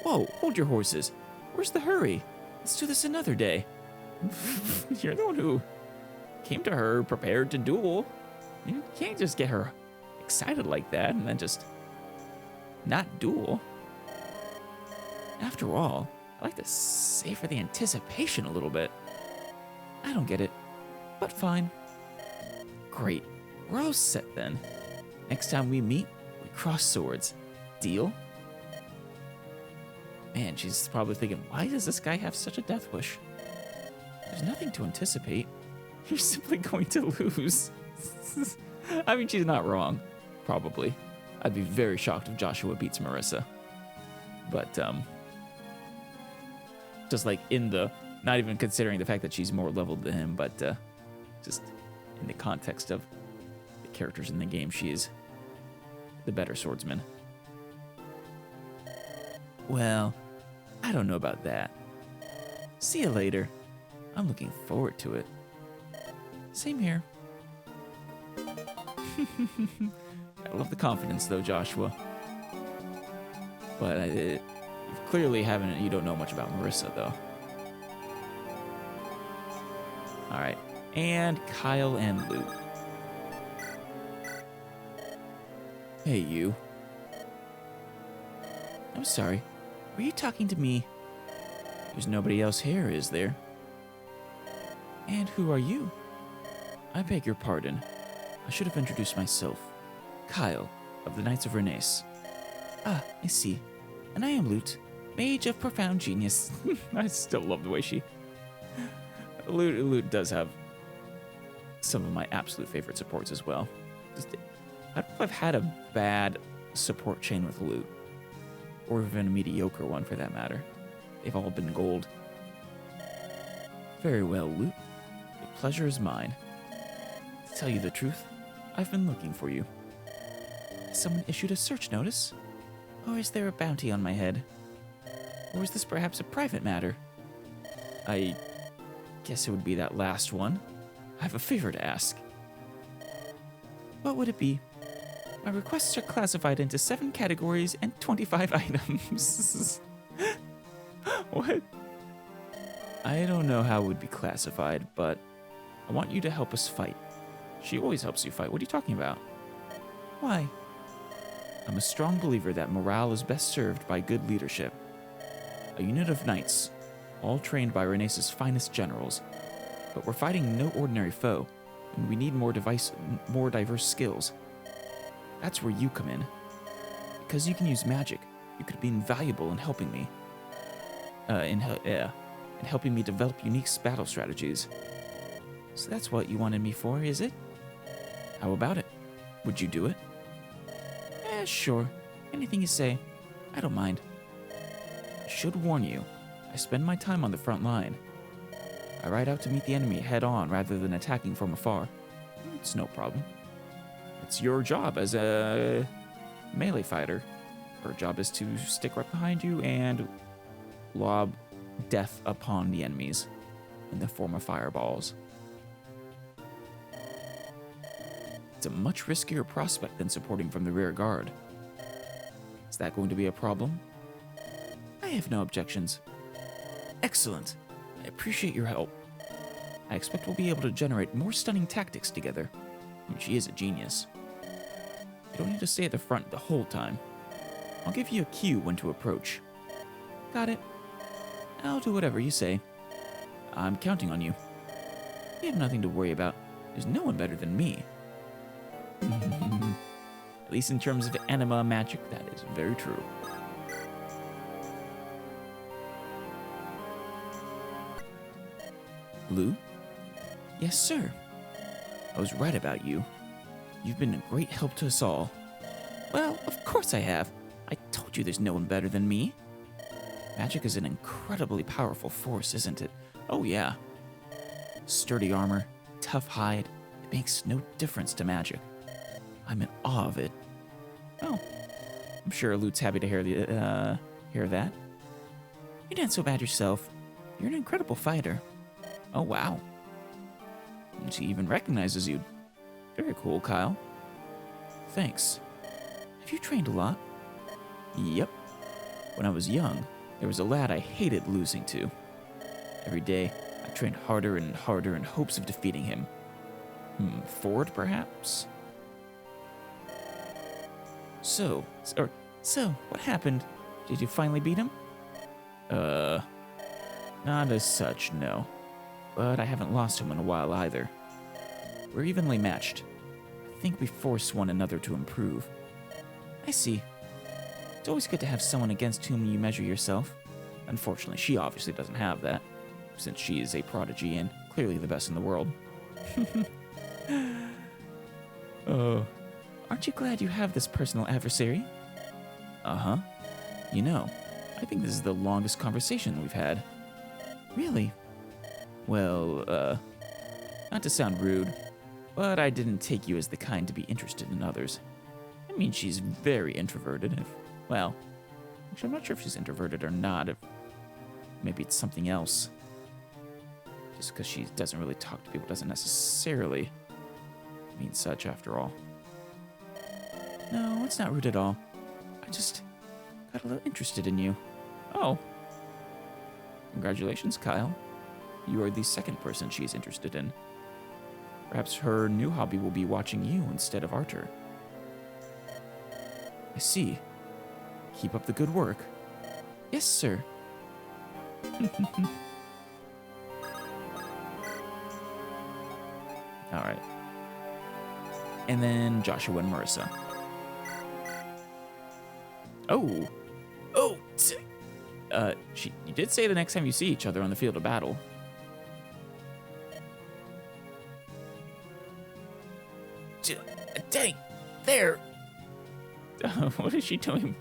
Whoa, hold your horses. Where's the hurry? Let's do this another day. You're the one who came to her prepared to duel. You can't just get her excited like that and then just not duel. After all, I like to savor the anticipation a little bit. I don't get it, but fine. Great, we're all set then. Next time we meet, we cross swords. Deal? Man, she's probably thinking, why does this guy have such a death wish? There's nothing to anticipate. You're simply going to lose. I mean, she's not wrong. Probably. I'd be very shocked if Joshua beats Marissa. But, just like in the, not even considering the fact that she's more leveled than him, but just in the context of the characters in the game, she is the better swordsman. Well, I don't know about that. See you later. I'm looking forward to it. Same here. I love the confidence, though, Joshua. But you clearly haven't. You don't know much about Marissa, though. All right, and Kyle and Luke. Hey, you. I'm sorry. Were you talking to me? There's nobody else here, is there? And who are you? I beg your pardon. I should have introduced myself. Kyle, of the Knights of Renace. Ah, I see. And I am Lute, mage of profound genius. I still love the way she... Lute does have some of my absolute favorite supports as well. I don't know if I've had a bad support chain with Lute, or even a mediocre one for that matter. They've all been gold. Very well, Lute. The pleasure is mine. To tell you the truth, I've been looking for you. Has someone issued a search notice? Or is there a bounty on my head? Or is this perhaps a private matter? I guess it would be that last one. I have a favor to ask. What would it be? My requests are classified into 7 categories and 25 items. What? I don't know how it would be classified, but I want you to help us fight. She always helps you fight. What are you talking about? Why? I'm a strong believer that morale is best served by good leadership. A unit of knights, all trained by Renace's finest generals. But we're fighting no ordinary foe, and we need more diverse skills. That's where you come in. Because you can use magic, you could be invaluable in helping me. In helping me develop unique battle strategies. So that's what you wanted me for, is it? How about it? Would you do it? Sure. Anything you say. I don't mind. I should warn you, I spend my time on the front line. I ride out to meet the enemy head-on rather than attacking from afar. It's no problem. It's your job as a melee fighter. Her job is to stick right behind you and lob death upon the enemies in the form of fireballs. It's a much riskier prospect than supporting from the rear guard. Is that going to be a problem? I have no objections. Excellent. I appreciate your help. I expect we'll be able to generate more stunning tactics together. She is a genius. You don't need to stay at the front the whole time. I'll give you a cue when to approach. Got it. I'll do whatever you say. I'm counting on you. You have nothing to worry about. There's no one better than me. At least in terms of anima magic, that is very true. Lou? Yes, sir. I was right about you. You've been a great help to us all. Well, of course I have. I told you there's no one better than me. Magic is an incredibly powerful force, isn't it? Oh, yeah. Sturdy armor, tough hide, it makes no difference to magic. I'm in awe of it. Oh, I'm sure Lute's happy to hear that. You're not so bad yourself. You're an incredible fighter. Oh, wow. And she even recognizes you. Very cool, Kyle. Thanks. Have you trained a lot? Yep. When I was young, there was a lad I hated losing to. Every day, I trained harder and harder in hopes of defeating him. Ford, perhaps? So, what happened? Did you finally beat him? Not as such, no. But I haven't lost him in a while either. We're evenly matched. I think we force one another to improve. I see. It's always good to have someone against whom you measure yourself. Unfortunately, she obviously doesn't have that, since she is a prodigy and clearly the best in the world. Oh, aren't you glad you have this personal adversary? Uh-huh. You know, I think this is the longest conversation we've had. Really? Well, not to sound rude, but I didn't take you as the kind to be interested in others. I mean, she's very introverted. Well, actually, I'm not sure if she's introverted or not. Maybe it's something else. Just because she doesn't really talk to people doesn't necessarily mean such, after all. No, it's not rude at all. I just got a little interested in you. Oh. Congratulations, Kyle. You are the second person she's interested in. Perhaps her new hobby will be watching you instead of Arthur. I see. Keep up the good work. Yes, sir. All right. And then Joshua and Marissa. Oh. Oh. You did say the next time you see each other on the field of battle. Dang. There. What is she doing?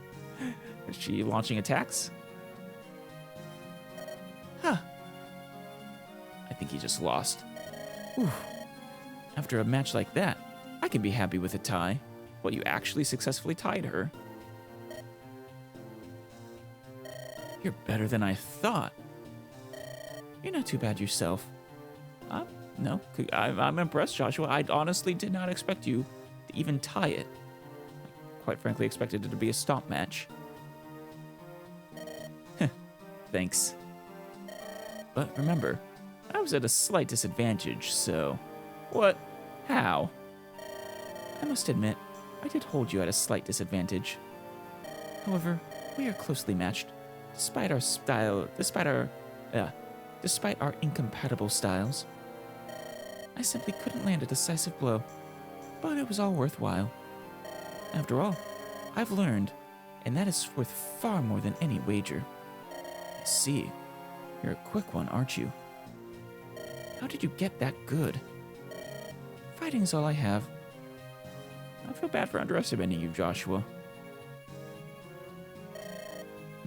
Is she launching attacks? Huh. I think he just lost. Whew. After a match like that, I can be happy with a tie. Well, you actually successfully tied her. You're better than I thought. You're not too bad yourself. No, I'm impressed, Joshua. I honestly did not expect you to even tie it. Quite frankly, expected it to be a stomp match. Thanks. But remember, I was at a slight disadvantage, so... What? How? I must admit, I did hold you at a slight disadvantage. However, we are closely matched, despite our incompatible styles. I simply couldn't land a decisive blow, but it was all worthwhile. After all, I've learned, and that is worth far more than any wager. I see. You're a quick one, aren't you? How did you get that good? Fighting is all I have. I feel bad for underestimating you, Joshua.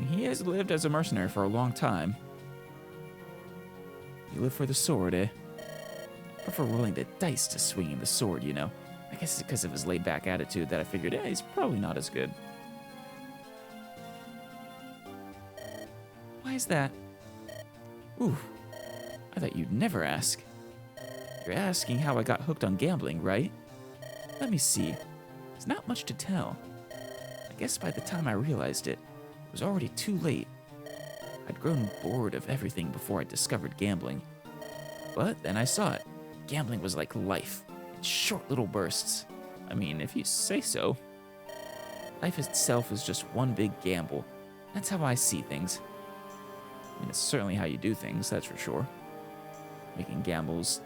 He has lived as a mercenary for a long time. You live for the sword, eh? I prefer rolling the dice to swinging the sword, you know. I guess it's because of his laid-back attitude that I figured, he's probably not as good. Why is that? Ooh, I thought you'd never ask. You're asking how I got hooked on gambling, right? Let me see. There's not much to tell. I guess by the time I realized it, it was already too late. I'd grown bored of everything before I discovered gambling. But then I saw it. Gambling was like life, in short little bursts. I mean, if you say so. Life itself is just one big gamble. That's how I see things. I mean, it's certainly how you do things, that's for sure. Making gambles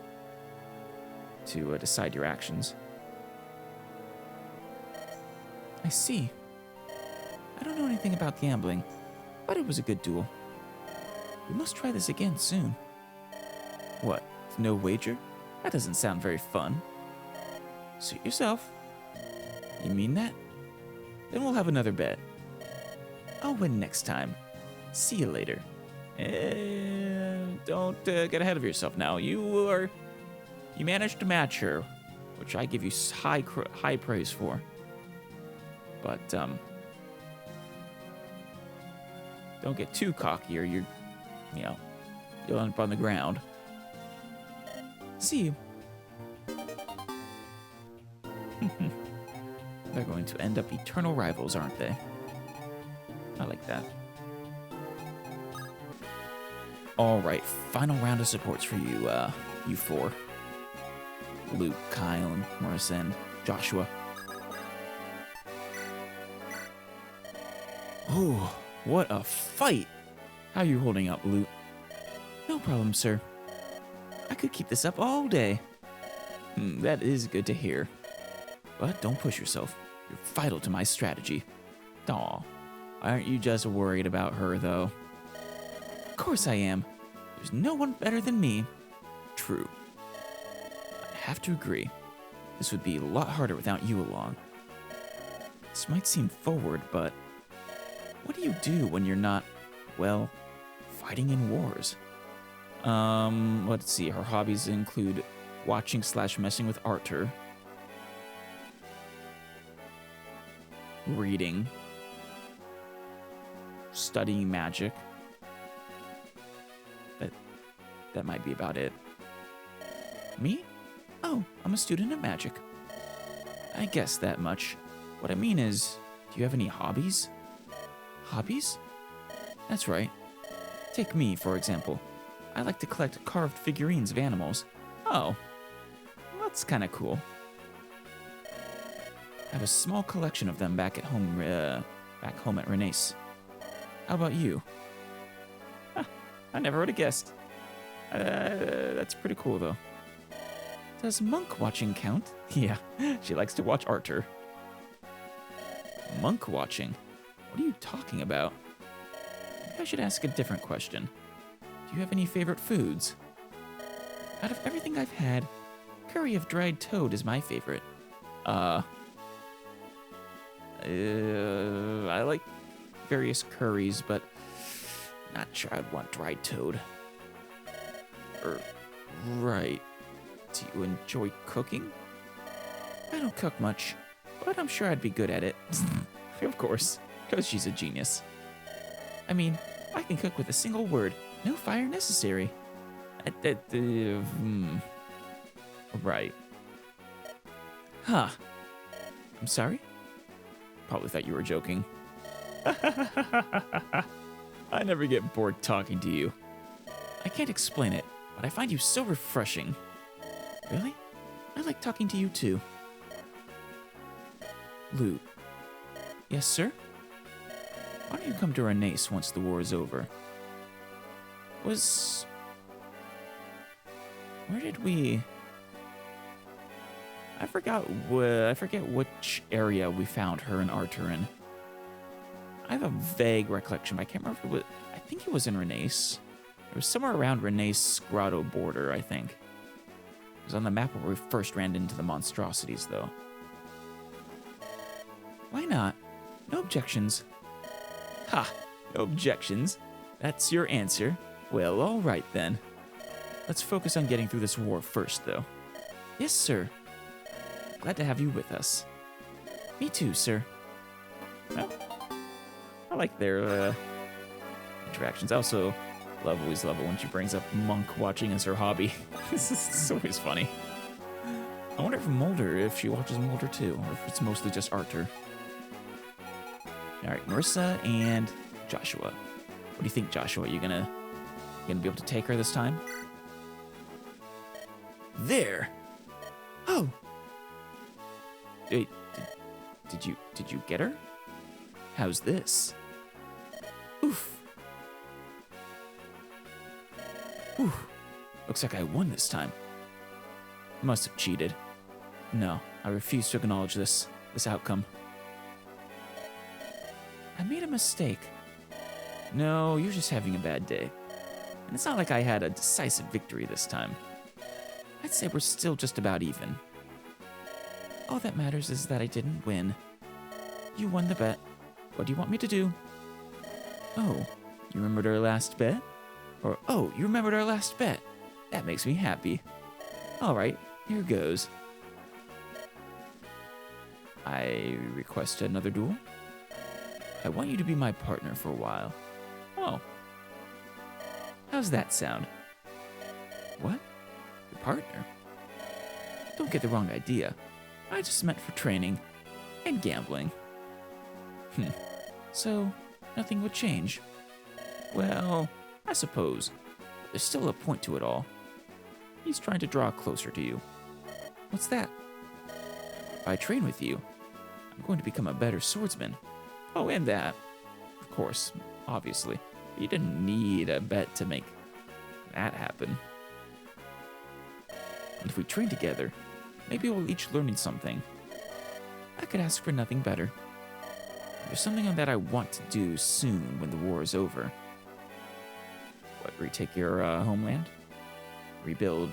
to decide your actions. I see. I don't know anything about gambling, but it was a good duel. We must try this again soon. What, no wager? That doesn't sound very fun. Suit yourself. You mean that? Then we'll have another bet. I'll win next time. See you later. Don't get ahead of yourself now. You managed to match her, which I give you high praise for. But don't get too cocky, or you'll end up on the ground. See you. They're going to end up eternal rivals, aren't they? I like that. Alright, final round of supports for you, you four. Luke, Kyle, and Marissa, and Joshua. Ooh, what a fight! How are you holding up, Luke? No problem, sir. I could keep this up all day. That is good to hear. But don't push yourself. You're vital to my strategy. Aw, aren't you just worried about her, though? Of course I am. There's no one better than me. True. I have to agree. This would be a lot harder without you along. This might seem forward, but what do you do when you're not, well, fighting in wars? Let's see. Her hobbies include watching / messing with Arthur. reading, studying magic. That might be about it. Me? Oh, I'm a student of magic. I guess that much. What I mean is, do you have any hobbies? Hobbies? That's right. Take me, for example. I like to collect carved figurines of animals. Oh, well, that's kind of cool. I have a small collection of them back home at Renace. How about you? Huh, I never would have guessed. That's pretty cool, though. Does monk watching count? Yeah, she likes to watch Arthur. Monk watching? What are you talking about? Maybe I should ask a different question. Do you have any favorite foods? Out of everything I've had, curry of dried toad is my favorite. I like various curries, but not sure I'd want dried toad. Right. Do you enjoy cooking? I don't cook much, but I'm sure I'd be good at it. Of course, because she's a genius. I mean, I can cook with a single word. No fire necessary. Right. Huh. I'm sorry? Probably thought you were joking. I never get bored talking to you. I can't explain it, but I find you so refreshing. Really? I like talking to you too. Lute. Yes, sir? Why don't you come to Renace once the war is over? Where did we... I forget which area we found her and Arthur in. I have a vague recollection, but I can't remember if it was... I think it was in Renace. It was somewhere around Renace Grotto border, I think. It was on the map where we first ran into the monstrosities, though. Why not? No objections. Ha! No objections? That's your answer? Well, all right then. Let's focus on getting through this war first, though. Yes, sir. Glad to have you with us. Me too, sir. Well, I like their interactions. I also always love it when she brings up monk watching as her hobby. This is always funny. I wonder if she watches Mulder too, or if it's mostly just Arthur. All right, Marissa and Joshua. What do you think, Joshua? You gonna be able to take her this time? There. Oh. Wait, did you get her? How's this? Oof. Oof. Looks like I won this time. Must have cheated. No, I refuse to acknowledge this outcome. I made a mistake. No, you're just having a bad day. And it's not like I had a decisive victory this time. I'd say we're still just about even. All that matters is that I didn't win. You won the bet. What do you want me to do? Oh, you remembered our last bet? Or, oh, you remembered our last bet. That makes me happy. All right, here goes. I request another duel. I want you to be my partner for a while. Oh. How's that sound? What? Your partner? Don't get the wrong idea. I just meant for training and gambling. So, nothing would change. Well, I suppose. There's still a point to it all. He's trying to draw closer to you. What's that? If I train with you, I'm going to become a better swordsman. Oh, and that. Of course, obviously. You didn't need a bet to make that happen. And if we train together, maybe we'll each learn something. I could ask for nothing better. There's something that I want to do soon when the war is over. What, retake your homeland? Rebuild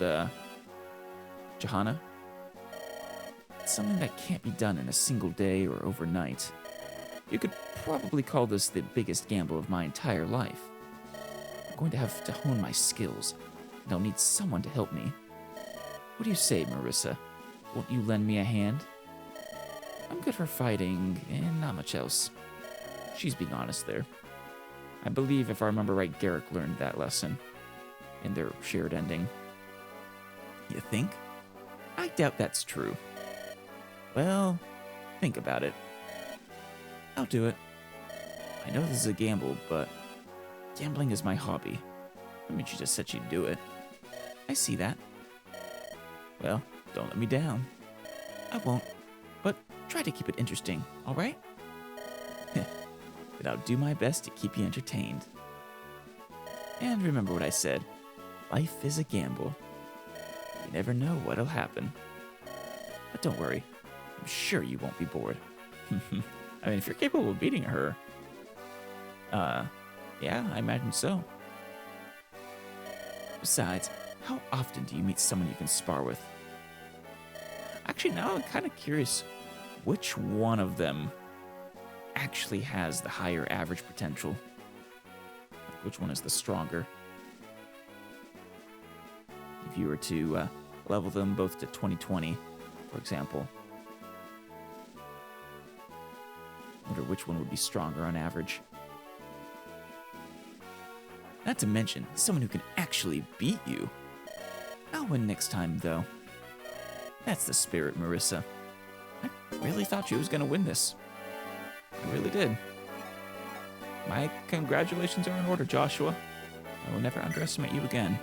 Johanna? It's something that can't be done in a single day or overnight. You could probably call this the biggest gamble of my entire life. I'm going to have to hone my skills, and I'll need someone to help me. What do you say, Marissa? Won't you lend me a hand? I'm good for fighting and not much else. She's being honest there. I believe, if I remember right, Garrick learned that lesson in their shared ending. You think? I doubt that's true. Well, think about it. I'll do it. I know this is a gamble, but gambling is my hobby. I mean, she just said she'd do it. I see that. Well, don't let me down. I won't, but try to keep it interesting, all right? But I'll do my best to keep you entertained. And remember what I said. Life is a gamble. You never know what'll happen. But don't worry. I'm sure you won't be bored. I mean, if you're capable of beating her... yeah, I imagine so. Besides, how often do you meet someone you can spar with? Actually, now I'm kind of curious which one of them actually has the higher average potential. Like, which one is the stronger? If you were to level them both to 2020, for example. I wonder which one would be stronger on average. Not to mention, someone who can actually beat you. I'll win next time, though. That's the spirit, Marissa. I really thought you was going to win this. I really did. My congratulations are in order, Joshua. I will never underestimate you again.